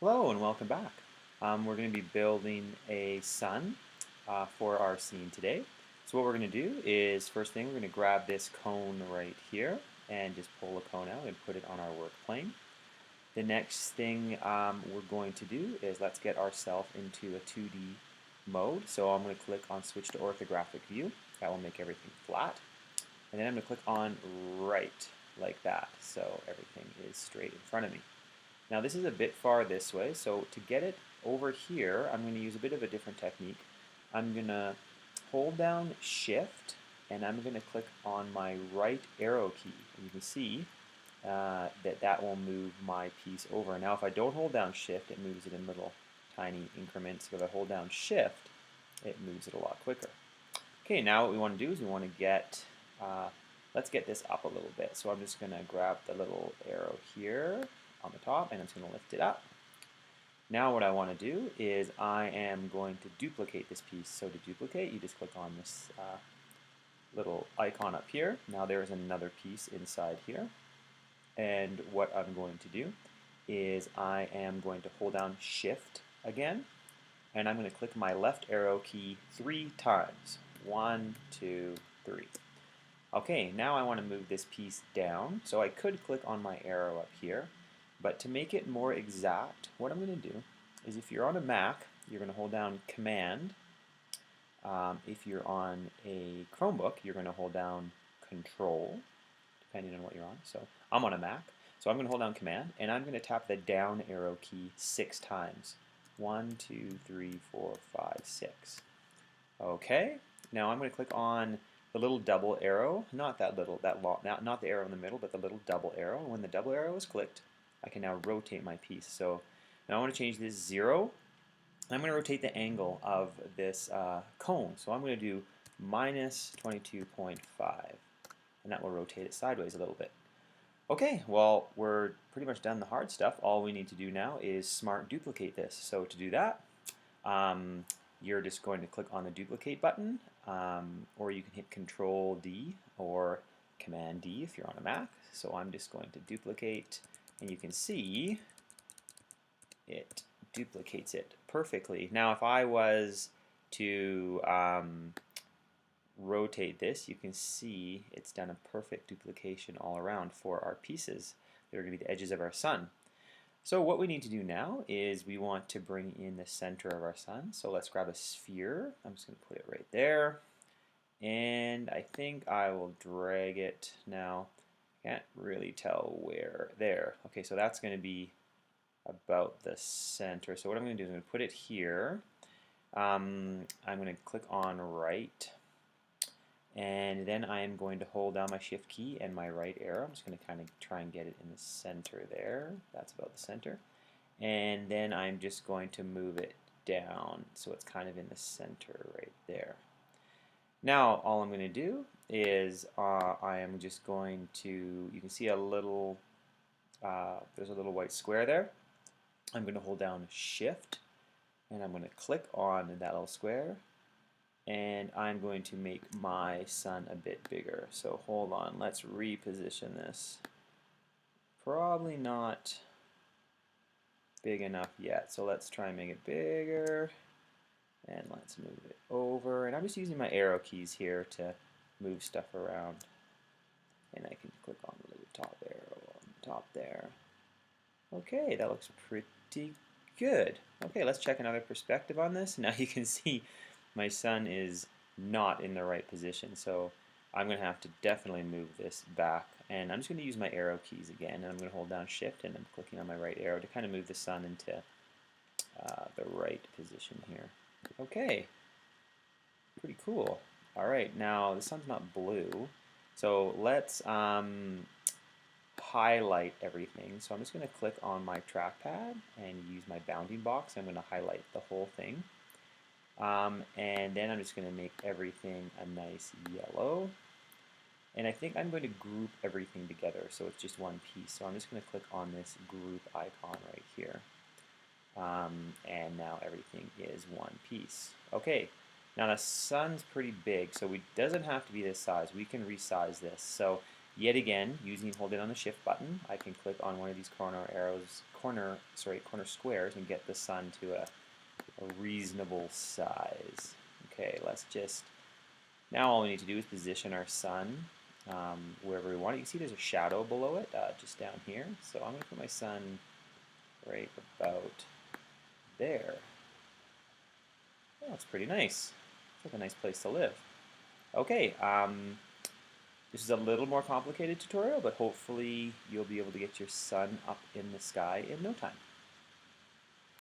Hello and welcome back. We're going to be building a sun for our scene today. So what we're going to do is, first thing, we're going to grab this cone right here and just pull the cone out and put it on our work plane. The next thing we're going to do is let's get ourselves into a 2D mode. So I'm going to click on switch to orthographic view. That will make everything flat. And then I'm going to click on right like that, so everything is straight in front of me. Now this is a bit far this way, so to get it over here, I'm going to use a bit of a different technique. I'm going to hold down Shift, and I'm going to click on my right arrow key. And you can see that will move my piece over. Now if I don't hold down Shift, it moves it in little tiny increments. If I hold down Shift, it moves it a lot quicker. Okay, now what we want to do is we want to let's get this up a little bit. So I'm just going to grab the little arrow here on the top and I'm just going to lift it up. Now what I want to do is I am going to duplicate this piece. So to duplicate, you just click on this little icon up here. Now there is another piece inside here. And what I'm going to do is I am going to hold down Shift again, and I'm going to click my left arrow key 3 times. 1, 2, 3. Okay, now I want to move this piece down, so I could click on my arrow up here, but to make it more exact, what I'm going to do is if you're on a Mac, you're going to hold down Command. If you're on a Chromebook, you're going to hold down Control, depending on what you're on. So I'm on a Mac, so I'm going to hold down Command, and I'm going to tap the down arrow key 6 times. 1, 2, 3, 4, 5, 6. Okay, now I'm going to click on the little double arrow, not that little, not the arrow in the middle, but the little double arrow. And when the double arrow is clicked, I can now rotate my piece. So now I want to change this 0. I'm going to rotate the angle of this cone. So I'm going to do minus 22.5, and that will rotate it sideways a little bit. Okay, well, we're pretty much done the hard stuff. All we need to do now is smart duplicate this. So to do that, you're just going to click on the duplicate button, or you can hit Control D or Command D if you're on a Mac. So I'm just going to duplicate, and you can see it duplicates it perfectly. Now if I was to rotate this, you can see it's done a perfect duplication all around for our pieces that are going to be the edges of our sun. So what we need to do now is we want to bring in the center of our sun. So let's grab a sphere. I'm just going to put it right there. And I think I will drag it now. Can't really tell where. There. Okay, so that's going to be about the center. So what I'm going to do is I'm going to put it here. I'm going to click on right. And then I am going to hold down my Shift key and my right arrow. I'm just going to kind of try and get it in the center there. That's about the center. And then I'm just going to move it down so it's kind of in the center right there. Now all I'm going to do is I am just going to, you can see a little, there's a little white square there. I'm going to hold down Shift and I'm going to click on that little square, and I'm going to make my sun a bit bigger. So hold on, let's reposition this. Probably not big enough yet, so let's try and make it bigger, and let's move it over. And I'm just using my arrow keys here to move stuff around, and I can click on the little top arrow on the top there. Okay, that looks pretty good. Okay, let's check another perspective on this. Now you can see my sun is not in the right position, so I'm going to have to definitely move this back, and I'm just going to use my arrow keys again, and I'm going to hold down Shift and I'm clicking on my right arrow to kind of move the sun into the right position here. Okay, pretty cool. Alright, now the sun's not blue, so let's highlight everything. So I'm just going to click on my trackpad and use my bounding box. I'm going to highlight the whole thing. And then I'm just going to make everything a nice yellow. And I think I'm going to group everything together so it's just one piece. So I'm just going to click on this group icon right here. And now everything is one piece. Okay, now the sun's pretty big, so it doesn't have to be this size. We can resize this. So Yet again, holding on the shift button, I can click on one of these corner squares and get the sun to a reasonable size. Okay, now all we need to do is position our sun wherever we want it. You can see there's a shadow below it, just down here. So I'm going to put my sun right about there. Oh, that's pretty nice. It's like a nice place to live. Okay, this is a little more complicated tutorial, but hopefully you'll be able to get your sun up in the sky in no time.